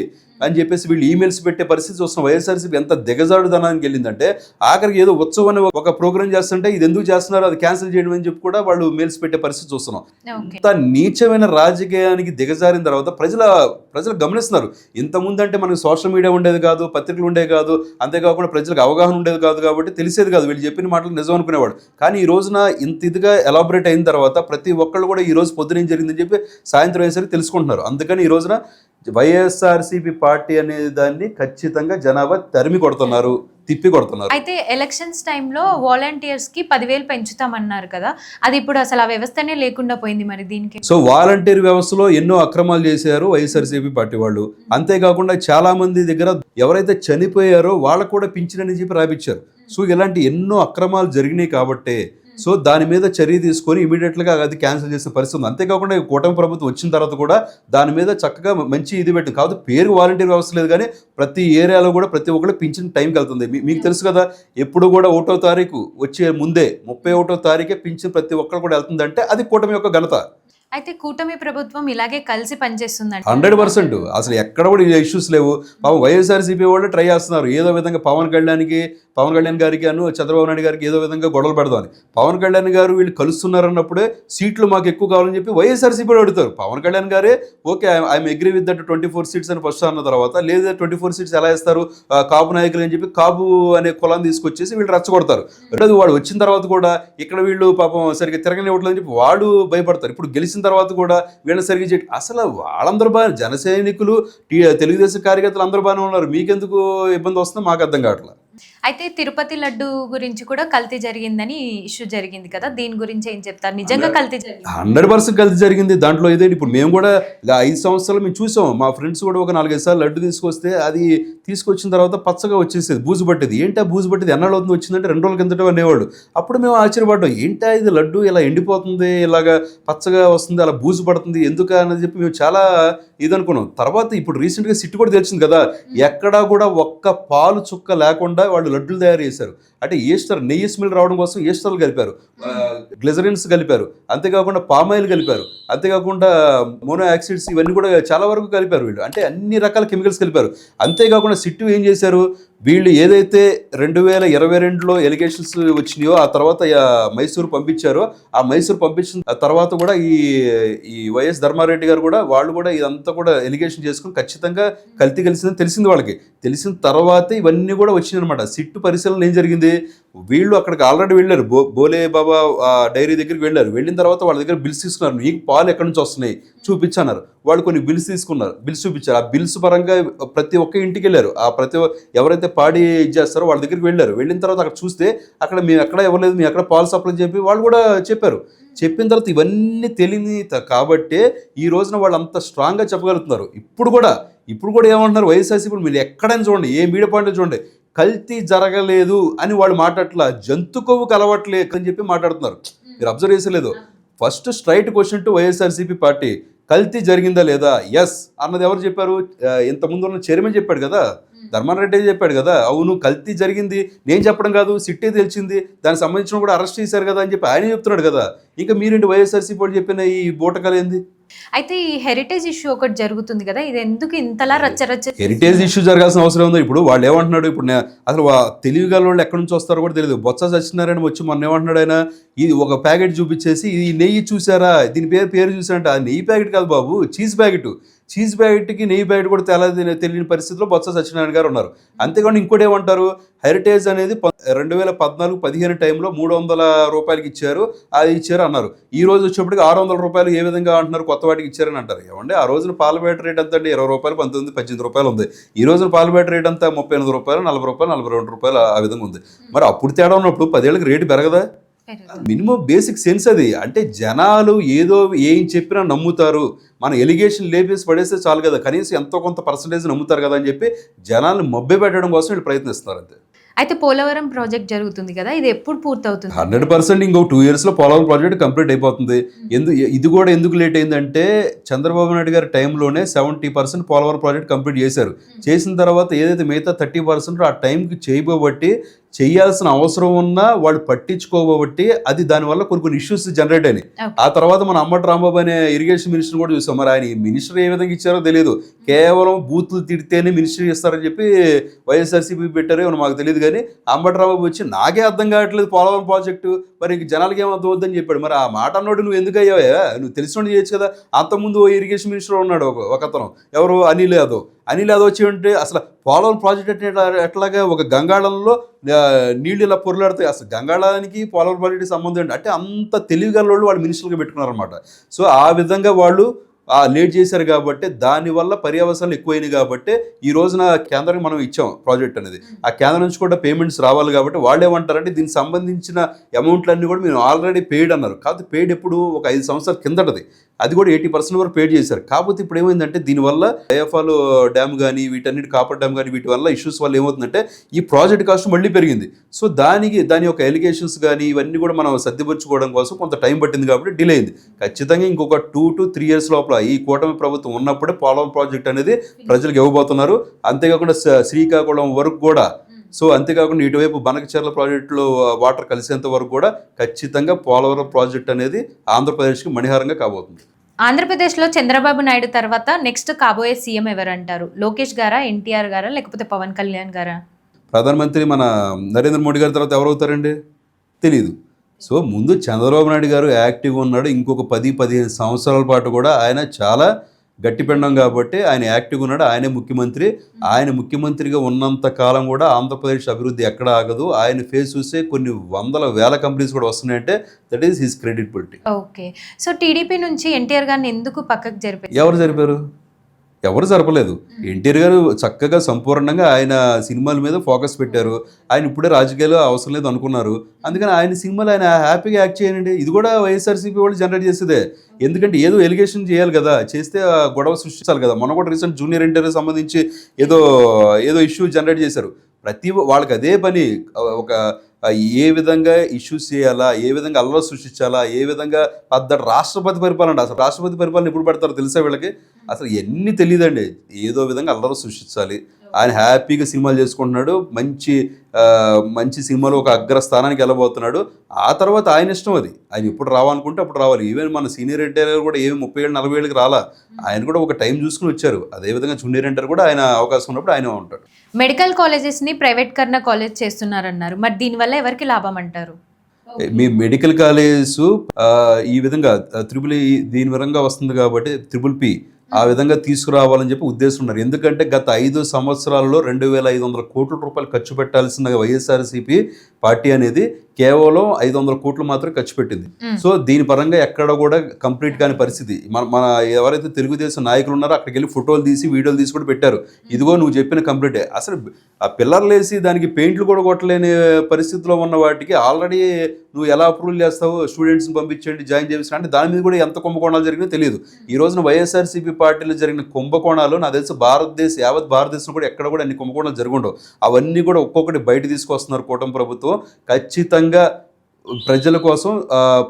అని చెప్పేసి వీళ్ళు ఈమెయిల్స్ పెట్టే పరిస్థితి చూస్తున్నాం. వైఎస్ఆర్సీపీ ఎంత దిగజారుదనానికి వెళ్ళిందంటే ఆఖరికి ఏదో ఉత్సవం అని ఒక ప్రోగ్రామ్ చేస్తుంటే ఇది ఎందుకు చేస్తున్నారు, అది క్యాన్సిల్ చేయడం అని చెప్పి కూడా వాళ్ళు మెయిల్స్ పెట్టే పరిస్థితి చూస్తున్నాం. ఇంత నీచమైన రాజకీయానికి దిగజారిన తర్వాత ప్రజలు గమనిస్తున్నారు. ఇంతకుముందు అంటే మనకు సోషల్ మీడియా ఉండేది కాదు, పత్రికలు ఉండేవి కాదు, అంతేకాకుండా ప్రజలకు అవగాహన ఉండేది కాదు, కాబట్టి తెలిసేది కాదు, వీళ్ళు చెప్పిన మాటలు నిజం అనుకునేవాడు. కానీ ఈ రోజున ఇంత ఇదిగా ఎలాబరేట్ అయిన తర్వాత ప్రతి ఒక్కళ్ళు కూడా ఈ రోజు పొద్దున ఏం జరిగిందని చెప్పి సాయంత్రం అయ్యేసరికి తెలుసుకుంటున్నారు. అందుకని ఈ రోజున వైఎస్ఆర్సీపీ పార్టీ అనే దాన్ని ఖచ్చితంగా జనాభా తరిమి కొడుతున్నారు, తిప్పి కొడుతున్నారు. అయితే ఎలక్షన్స్ టైంలో వాలంటీర్స్ కి 10,000 పెంచుతామన్నారు కదా, అది ఇప్పుడు అసలు ఆ వ్యవస్థనే లేకుండా పోయింది. మరి దీనికి సో వాలంటీర్ వ్యవస్థలో ఎన్నో అక్రమాలు చేశారు వైఎస్ఆర్సీపీ పార్టీ వాళ్ళు. అంతేకాకుండా చాలా మంది దగ్గర ఎవరైతే చనిపోయారో వాళ్ళకు కూడా పింఛన్ అని చెప్పి రాపిచ్చారు. సో ఇలాంటి ఎన్నో అక్రమాలు జరిగినాయి కాబట్టి సో దాని మీద చర్య తీసుకొని ఇమీడియట్గా అది క్యాన్సిల్ చేసిన పరిస్థితి ఉంది. అంతేకాకుండా కూటమి ప్రభుత్వం వచ్చిన తర్వాత కూడా దాని మీద చక్కగా మంచి ఇది పెట్టింది. కాదు పేరు వాలంటీర్ వ్యవస్థ లేదు, కానీ ప్రతి ఏరియాలో కూడా ప్రతి ఒక్కరు పింఛన్ టైంకి వెళ్తుంది. మీకు తెలుసు కదా, ఎప్పుడు కూడా 1వ తారీఖు వచ్చే ముందే 31వ తారీఖే పింఛన్ ప్రతి ఒక్కరు కూడా వెళ్తుందంటే అది కూటమి యొక్క ఘనత. అయితే కూటమి ప్రభుత్వం ఇలాగే కలిసి పనిచేస్తుందండి. 100% అసలు ఎక్కడ కూడా ఇష్యూస్ లేవు. పాపం వైఎస్ఆర్సీపీ వాళ్ళు ట్రై చేస్తున్నారు ఏదో విధంగా పవన్ కళ్యాణ్ గారికి చంద్రబాబు నాయుడు గారికి ఏదో విధంగా గొడవలు పెడదామని. పవన్ కళ్యాణ్ గారు వీళ్ళు కలుస్తున్నారన్నప్పుడే సీట్లు మాకు ఎక్కువ కావాలని చెప్పి వైఎస్ఆర్సీపీ అడుగుతారు. పవన్ కళ్యాణ్ గారే okay I'm agree with that 24 seats అని ఫస్ట్ అన్న తర్వాత, లేదా 24 సీట్స్ ఎలా ఇస్తారు కాపు నాయకులు అని చెప్పి కాపు అనే కులాన్ని తీసుకొచ్చేసి వీళ్ళు రెచ్చగొడతారు. రెండోది వాడు వచ్చిన తర్వాత కూడా ఇక్కడ వీళ్ళు పాపం సరిగ్గా తిరగనివ్వట్లేదని చెప్పి వాడు భయపడతారు. ఇప్పుడు గెలిచిన తర్వాత కూడా వీళ్ళని సరిగ్గా చేయడం, అసలు వాళ్ళందరూ బాగా జన సైనికులు తెలుగుదేశం కార్యకర్తలు అందరూ బాగానే ఉన్నారు, మీకెందుకు ఇబ్బంది వస్తుందో మాకు అర్థం కావట్లేదు. అయితే తిరుపతి లడ్డు గురించి కూడా కల్తీ జరిగిందని ఇష్యూ జరిగింది కదా, దీని గురించి ఏం చెప్తారు? నిజంగా కల్తీ జరిగింది? 100% కల్తీ జరిగింది. దాంట్లో ఇదే ఇప్పుడు మేము కూడా 5 సంవత్సరాలు మేము చూసాం. మా ఫ్రెండ్స్ కూడా ఒక 4-5 సార్లు లడ్డు తీసుకొస్తే అది తీసుకొచ్చిన తర్వాత పచ్చగా వచ్చేసేది, బూజు పట్టేది. ఏంటా బూజు పట్టేది, ఎన్నాళ్ళు అవుతుంది వచ్చిందంటే 2 రోజుల కిందట అనేవాళ్ళు. అప్పుడు మేము ఆశ్చర్యపడ్డాం, ఏంటా ఇది లడ్డు ఇలా ఎండిపోతుంది, ఇలాగా పచ్చగా వస్తుంది, అలా బూజు పడుతుంది ఎందుకు అని చెప్పి మేము చాలా ఇదనుకున్నాం. తర్వాత ఇప్పుడు రీసెంట్గా సిట్టు కూడా తెలిసింది కదా, ఎక్కడా కూడా ఒక్క పాలు చుక్క లేకుండా వాళ్ళు లడ్డులు తయారు చేశారు. అంటే ఈస్టర్ నెయ్యి స్మెల్ రావడం కోసం ఈస్టర్లు కలిపారు, గ్లిజరిన్స్ కలిపారు, అంతేకాకుండా పామాయిల్ కలిపారు, అంతేకాకుండా మోనో యాక్సిడ్స్ ఇవన్నీ కూడా చాలా వరకు కలిపారు వీళ్ళు. అంటే అన్ని రకాల కెమికల్స్ కలిపారు. అంతేకాకుండా సిట్టు ఏం చేశారు, వీళ్ళు ఏదైతే 2022లో ఎలిగేషన్స్ వచ్చినాయో ఆ తర్వాత మైసూరు పంపించారో, ఆ మైసూరు పంపించిన తర్వాత కూడా ఈ వైఎస్ ధర్మారెడ్డి గారు కూడా వాళ్ళు కూడా ఇదంతా కూడా ఎలిగేషన్ చేసుకుని ఖచ్చితంగా కల్తీ కలిసిందని తెలిసింది వాళ్ళకి. తెలిసిన తర్వాతే ఇవన్నీ కూడా వచ్చినాయి అనమాట. సిట్టు పరిశీలన ఏం జరిగింది, వీళ్ళు అక్కడికి ఆల్రెడీ వెళ్ళారు, బోలే బాబా డైరీ దగ్గరికి వెళ్ళారు. వెళ్ళిన తర్వాత వాళ్ళ దగ్గర బిల్స్ తీసుకున్నారు, నీకు పాలు ఎక్కడి నుంచి వస్తున్నాయి చూపించన్నారు. వాళ్ళు కొన్ని బిల్స్ తీసుకున్నారు, బిల్స్ చూపించారు. ఆ బిల్స్ పరంగా ప్రతి ఒక్క ఇంటికి వెళ్ళారు, ఆ ఎవరైతే పాడి ఇచ్చేస్తారో వాళ్ళ దగ్గరికి వెళ్ళారు. వెళ్ళిన తర్వాత అక్కడ చూస్తే అక్కడ మేము ఎక్కడ ఇవ్వలేదు, మేము ఎక్కడ పాలు సప్లై చెప్పి వాళ్ళు కూడా చెప్పారు. చెప్పిన తర్వాత ఇవన్నీ తెలియని కాబట్టే ఈ రోజున వాళ్ళు అంత స్ట్రాంగ్గా చెప్పగలుగుతున్నారు. ఇప్పుడు కూడా ఏమంటున్నారు వైఎస్ఆర్సీపీ, మీరు ఎక్కడైనా చూడండి, ఏ మీడియా పాయింట్లో చూడండి, కల్తీ జరగలేదు అని వాళ్ళు మాట్లాడట్లా, జంతు కొవ్వు కలవట్లేదు అని చెప్పి మాట్లాడుతున్నారు. మీరు అబ్జర్వ్ చేసలేదు. First straight question to YSRCP party, కల్తీ జరిగిందా లేదా? ఎస్ అన్నది ఎవరు చెప్పారు? ఇంతకుముందు ఉన్న చైర్మన్ చెప్పాడు కదా, ధర్మాన రెడ్డి చెప్పాడు కదా, అవును కల్తీ జరిగింది, నేను చెప్పడం కాదు, సిట్టే తెలిసింది, దానికి సంబంధించిన కూడా అరెస్ట్ చేశారు కదా అని చెప్పి ఆయన చెప్తున్నాడు కదా. ఇంకా మీరేంటి వైఎస్ఆర్సీపీ వాళ్ళు చెప్పిన ఈ బూటకాలు ఏంది? అయితే ఈ హెరిటేజ్ ఇష్యూ ఒకటి జరుగుతుంది కదా, ఇది ఎందుకు ఇంతలా రచ్చరచ్చ హెరిటేజ్ ఇష్యూ జరగాల్సిన అవసరం ఉంది. ఇప్పుడు వాళ్ళు ఏమంటున్నాడు, ఇప్పుడు అసలు తెలివిగల వాళ్ళు ఎక్కడి నుంచి వస్తారో కూడా తెలియదు. బొత్స సత్యనారాయణ వచ్చి మొన్న ఏమంటున్నాడు, ఆయన ఇది ఒక ప్యాకెట్ చూపించేసి ఈ నెయ్యి చూసారా, దీని పేరు చూసారంట. ఆ నెయ్యి ప్యాకెట్ కాదు బాబు, చీజ్ ప్యాకెట్కి నెయ్యి ప్యాకెట్ కూడా తెలియని పరిస్థితిలో బొత్స సత్యనారాయణ గారు ఉన్నారు. అంతేకాకుండా ఇంకోటి ఏమంటారు, హెరిటేజ్ అనేది 2014-15 టైంలో 300 రూపాయలకి ఇచ్చారు, అది ఇచ్చారు అన్నారు. ఈ రోజు వచ్చేప్పటికి 600 రూపాయలు ఏ విధంగా అంటున్నారు, కొత్త వాటికి ఇచ్చారని అంటారు. ఏమంటే ఆ రోజున పాల ప్యాకెట్ రేట్ ఎంత అండి, 20 రూపాయలు, 18 రూపాయలు ఉంది. ఈ రోజున పాల ప్యాకెట్ రేట్ అంతా 38 రూపాయలు, 40 రూపాయలు, 42 రూపాయలు ఆ విధంగా ఉంది. మరి అప్పుడు తేడా ఉన్నప్పుడు 10 ఏళ్ళకి రేటు పెరగదా? మినిమం బేసిక్ సెన్స్ అది. అంటే జనాలు ఏదో ఏం చెప్పినా నమ్ముతారు, మన ఎలిగేషన్ లేపేసి పడేస్తే చాలు కదా, కనీసం ఎంతో కొంత పర్సంటేజ్ నమ్ముతారు కదా అని చెప్పి జనాలను మభ్య పెట్టడం కోసం వీళ్ళు ప్రయత్నిస్తున్నారు అంతే. అయితే పోలవరం ప్రాజెక్ట్ జరుగుతుంది కదా, ఇది ఎప్పుడు పూర్తవుతుంది? 100% ఇంకో 2 yearsలో పోలవరం ప్రాజెక్ట్ కంప్లీట్ అయిపోతుంది. ఇది కూడా ఎందుకు లేట్ అయిందంటే, చంద్రబాబు నాయుడు గారి టైంలోనే 70% పోలవరం ప్రాజెక్ట్ కంప్లీట్ చేశారు. చేసిన తర్వాత ఏదైతే మిగతా 30% ఆ టైంకి చేయబోబట్టి, చేయాల్సిన అవసరం ఉన్నా వాళ్ళు పట్టించుకోబట్టి, అది దానివల్ల కొన్ని ఇష్యూస్ జనరేట్ అయినాయి. ఆ తర్వాత మన అంబటి రాంబాబు అనే ఇరిగేషన్ మినిస్టర్ కూడా చూసాం. మరి ఆయన మినిస్టర్ ఏ విధంగా ఇచ్చారో తెలియదు, కేవలం బూతులు తిడితేనే మినిస్టర్ ఇస్తారని చెప్పి వైఎస్ఆర్సీపీ పెట్టారో మాకు తెలియదు. కానీ అంబటి రాంబాబు వచ్చి నాకే అర్థం కావట్లేదు పోలవరం ప్రాజెక్టు, మరి జనాలకి ఏం అర్థం అవుద్దని చెప్పాడు. మరి ఆ మాట అన్నోడు నువ్వు ఎందుకు అయ్యావా, నువ్వు తెలిసినోడు చేయొచ్చు కదా. అంతకుముందు ఇరిగేషన్ మినిస్టర్ ఉన్నాడు ఒకతను, ఎవరు అనిల్ యాదవ్ వచ్చి ఉంటే అసలు పోలవరం ప్రాజెక్ట్ అంటే ఎట్లాగా ఒక గంగాళంలో నీళ్ళు ఇలా పొరలాడుతాయి, అసలు గంగాళానికి పోలవరం ప్రాజెక్ట్కి సంబంధం ఏంటి అంటే అంత తెలివిగల వాళ్ళు మినిస్టర్గా పెట్టుకున్నారనమాట. సో ఆ విధంగా వాళ్ళు లేట్ చేశారు కాబట్టి, దానివల్ల పర్యవసానాలు ఎక్కువైనాయి కాబట్టి ఈ రోజున కేంద్రానికి మనం ఇచ్చాం ప్రాజెక్ట్ అనేది. ఆ కేంద్రం నుంచి కూడా పేమెంట్స్ రావాలి కాబట్టి వాళ్ళు ఏమంటారంటే, దీనికి సంబంధించిన అమౌంట్లన్నీ కూడా మేము ఆల్రెడీ పెయిడ్ అన్నారు. కాదు పెయిడ్ ఎప్పుడు ఒక 5 సంవత్సరాల కిందటది, అది కూడా 80% వరకు పేడ్ చేశారు. కాకపోతే ఇప్పుడు ఏమైందంటే, దీనివల్ల ఐఎఫ్ఆల్ డ్యామ్ కానీ వీటన్నిటి కాపర్ డ్యామ్ కానీ వీటి వల్ల ఇష్యూస్ వల్ల ఏమవుతుందంటే ఈ ప్రాజెక్ట్ కాస్ట్ మళ్ళీ పెరిగింది. సో దాని యొక్క ఎలిగేషన్స్ కానీ ఇవన్నీ కూడా మనం సర్దిపరచుకోవడం కోసం కొంత టైం పట్టింది కాబట్టి డిలే అయింది. ఖచ్చితంగా ఇంకొక 2 to 3 years లోపల ఈ కూటమి ప్రభుత్వం ఉన్నప్పుడే పోలవరం ప్రాజెక్ట్ అనేది ప్రజలకు ఇవ్వబోతున్నారు. అంతేకాకుండా శ్రీకాకుళం వరకు కూడా, సో అంతేకాకుండా ఇటువైపు బనకచెర్ల ప్రాజెక్టులో వాటర్ కలిసేంత వరకు కూడా ఖచ్చితంగా పోలవరం ప్రాజెక్ట్ అనేది ఆంధ్రప్రదేశ్కి మణిహారంగా కాబోతుంది. ఆంధ్రప్రదేశ్లో చంద్రబాబు నాయుడు తర్వాత నెక్స్ట్ కాబోయే సీఎం ఎవరంటారు? లోకేష్ గారా, ఎన్టీఆర్ గారా, లేకపోతే పవన్ కళ్యాణ్ గారా? ప్రధానమంత్రి మన నరేంద్ర మోడీ గారి తర్వాత ఎవరవుతారండి తెలీదు. సో ముందు చంద్రబాబు నాయుడు గారు యాక్టివ్గా ఉన్నాడు. ఇంకొక 10-15 సంవత్సరాల పాటు కూడా ఆయన చాలా గట్టిపెండం కాబట్టి ఆయన యాక్టివ్గా ఉన్నాడు. ఆయనే ముఖ్యమంత్రి. ఆయన ముఖ్యమంత్రిగా ఉన్నంత కాలం కూడా ఆంధ్రప్రదేశ్ అభివృద్ధి ఎక్కడ ఆగదు. ఆయన ఫేస్ చూస్తే కొన్ని 100,000 కంపెనీస్ కూడా వస్తున్నాయంటే that is his credibility. Okay, so TDP నుంచి ఎన్టీఆర్ గారిని ఎందుకు పక్కకు జరిపారు? ఎవరు జరిపారు? ఎవరు జరపలేదు. ఎన్టీఆర్ గారు చక్కగా సంపూర్ణంగా ఆయన సినిమాల మీద ఫోకస్ పెట్టారు. ఆయన ఇప్పుడే రాజకీయాలు అవసరం లేదు అనుకున్నారు. అందుకని ఆయన సినిమాలు ఆయన హ్యాపీగా యాక్ట్ చేయండి. ఇది కూడా వైఎస్ఆర్సీపీ వాళ్ళు జనరేట్ చేసేదే. ఎందుకంటే ఏదో ఎలిగేషన్ చేయాలి కదా, చేస్తే గొడవ సృష్టించాలి కదా. మొన్న కూడా రీసెంట్ జూనియర్ ఎన్టీఆర్ సంబంధించి ఏదో ఇష్యూ జనరేట్ చేశారు. వాళ్ళకి అదే పని. ఒక ఏ విధంగా ఇష్యూస్ చేయాలా, ఏ విధంగా అల్లరి సృష్టించాలా, ఏ విధంగా రాష్ట్రపతి పరిపాలన. అసలు రాష్ట్రపతి పరిపాలన ఎప్పుడు పెడతారో తెలుసా వీళ్ళకి? అసలు ఎన్ని తెలియదండి. ఏదో విధంగా అల్లరి సృష్టించాలి. ఆయన హ్యాపీగా సినిమాలు చేసుకుంటున్నాడు. మంచి సినిమాలో ఒక అగ్రస్థానానికి వెళ్ళబోతున్నాడు. ఆ తర్వాత ఆయన ఇష్టం అది. ఆయన ఎప్పుడు రావాలనుకుంటే అప్పుడు రావాలి. ఈవెన్ మన సీనియర్ ఎన్టీఆర్ కూడా 30 ఏళ్ళు 40 ఏళ్ళకి రాలా. ఆయన కూడా ఒక టైం చూసుకుని వచ్చారు. అదేవిధంగా జూనియర్ ఎన్టీఆర్ కూడా ఆయన అవకాశం ఉన్నప్పుడు ఆయన ఉంటాడు. మెడికల్ కాలేజెస్ని ప్రైవేట్కరణ కాలేజ్ చేస్తున్నారన్నారు. మరి దీనివల్ల ఎవరికి లాభం అంటారు? మీ మెడికల్ కాలేజెస్ ఈ విధంగా దీని విధంగా వస్తుంది కాబట్టి TPP ఆ విధంగా తీసుకురావాలని చెప్పి ఉద్దేశం ఉన్నారు. ఎందుకంటే గత 5 సంవత్సరాల్లో 2,500 కోట్ల రూపాయలు ఖర్చు పెట్టాల్సిన వైఎస్ఆర్సీపీ పార్టీ అనేది కేవలం 500 కోట్లు మాత్రం ఖర్చు పెట్టింది. సో దీని పరంగా ఎక్కడ కూడా కంప్లీట్ కాని పరిస్థితి. మన ఎవరైతే తెలుగుదేశం నాయకులు ఉన్నారో అక్కడికి వెళ్ళి ఫోటోలు తీసి వీడియోలు తీసి కూడా పెట్టారు. ఇదిగో నువ్వు చెప్పిన కంప్లీటే. అసలు ఆ పిల్లర్లు వేసి దానికి పెయింట్లు కూడా కొట్టలేని పరిస్థితిలో ఉన్న వాటికి ఆల్రెడీ నువ్వు ఎలా అప్రూవల్ చేస్తావు, స్టూడెంట్స్ని పంపించండి జాయిన్ చేసి అంటే దాని మీద కూడా ఎంత కుంభకోణాలు జరిగినా తెలియదు. ఈ రోజున వైఎస్ఆర్సీపీ పార్టీలో జరిగిన కుంభకోణాలు నాకు తెలిసి యావత్ భారతదేశం కూడా ఎక్కడ కూడా అన్ని కుంభకోణాలు జరుగుండవు. అవన్నీ కూడా ఒక్కొక్కటి బయట తీసుకొస్తున్నారు కూటమి ప్రభుత్వం. ఖచ్చితంగా ప్రజల కోసం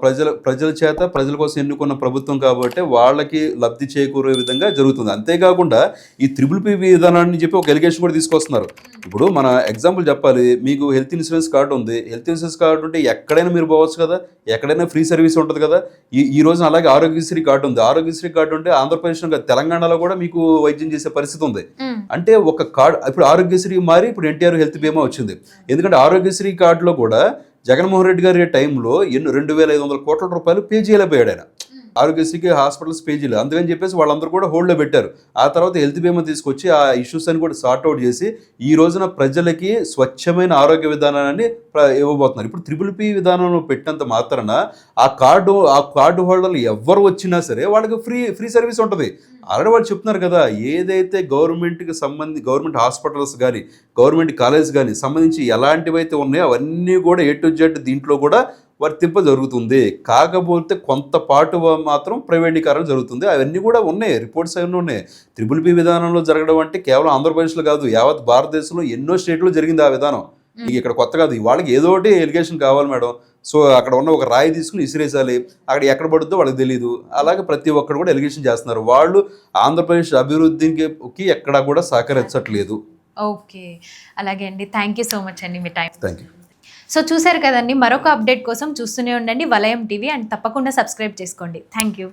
ప్రజల చేత ప్రజల కోసం ఎన్నుకున్న ప్రభుత్వం కాబట్టి వాళ్ళకి లబ్ధి చేకూరే విధంగా జరుగుతుంది. అంతేకాకుండా ఈ త్రిబుల్ పి విధానాన్ని చెప్పి ఒక ఎలిగేషన్ కూడా తీసుకొస్తున్నారు. ఇప్పుడు మన ఎగ్జాంపుల్ చెప్పాలి, మీకు హెల్త్ ఇన్సూరెన్స్ కార్డు ఉంది. హెల్త్ ఇన్సూరెన్స్ కార్డు ఉంటే ఎక్కడైనా మీరు పోవచ్చు కదా, ఎక్కడైనా ఫ్రీ సర్వీస్ ఉంటుంది కదా. ఈ రోజున అలాగే ఆరోగ్యశ్రీ కార్డు ఉంది. ఆరోగ్యశ్రీ కార్డు ఉంటే ఆంధ్రప్రదేశ్ తెలంగాణలో కూడా మీకు వైద్యం చేసే పరిస్థితి ఉంది. అంటే ఒక కార్డు ఇప్పుడు ఆరోగ్యశ్రీ మారి ఇప్పుడు ఎన్టీఆర్ హెల్త్ బీమా వచ్చింది. ఎందుకంటే ఆరోగ్యశ్రీ కార్డులో కూడా జగన్మోహన్ రెడ్డి గారి టైంలో 2,500 కోట్ల రూపాయలు పే చేయలేకపోయాడు ఆయన. ఆరోగ్యశ్రీకి హాస్పిటల్స్ పేజీలు అందుకని చెప్పేసి వాళ్ళందరూ కూడా హోల్డ్లో పెట్టారు. ఆ తర్వాత హెల్త్ బీమా తీసుకొచ్చి ఆ ఇష్యూస్ అని కూడా సార్ట్అవుట్ చేసి ఈ రోజున ప్రజలకి స్వచ్ఛమైన ఆరోగ్య విధానాన్ని ఇవ్వబోతున్నారు. ఇప్పుడు త్రిబుల్ పి విధానంలో పెట్టినంత మాత్రాన ఆ కార్డు హోల్డర్లు ఎవరు వచ్చినా సరే వాళ్ళకి ఫ్రీ సర్వీస్ ఉంటుంది. ఆల్రెడీ వాళ్ళు చెప్తున్నారు కదా, ఏదైతే గవర్నమెంట్ హాస్పిటల్స్ కానీ గవర్నమెంట్ కాలేజ్ కానీ సంబంధించి ఎలాంటివైతే ఉన్నాయో అవన్నీ కూడా A to Z దీంట్లో కూడా వర్తింప జరుగుతుంది. కాకపోతే కొంత పాటు మాత్రం ప్రైవేటీకరణ జరుగుతుంది. అవన్నీ కూడా ఉన్నాయి, రిపోర్ట్స్ అవన్నీ ఉన్నాయి. త్రిబుల్ పి విధానంలో జరగడం అంటే కేవలం ఆంధ్రప్రదేశ్లో కాదు, యావత్ భారతదేశంలో ఎన్నో స్టేట్లో జరిగింది ఆ విధానం. ఇక్కడ కొత్త కాదు. వాళ్ళకి ఏదో ఒకటి ఎలిగేషన్ కావాలి మేడం. సో అక్కడ ఉన్న ఒక రాయి తీసుకుని ఇసిరేసాలి, అక్కడ ఎక్కడ పడుతుందో వాళ్ళకి తెలియదు. అలాగే ప్రతి ఒక్కరు కూడా ఎలిగేషన్ చేస్తున్నారు. వాళ్ళు ఆంధ్రప్రదేశ్ అభివృద్ధికి ఎక్కడా కూడా సహకరించట్లేదు. ఓకే, అలాగే అండి. థ్యాంక్ యూ సో మచ్ అండి మీ టైం. Thank you. సో చూసారు కదండి, మరొక అప్డేట్ కోసం చూస్తూనే ఉండండి వలయం టీవీ అండ్ తప్పకుండా సబ్స్క్రైబ్ చేసుకోండి. Thank you.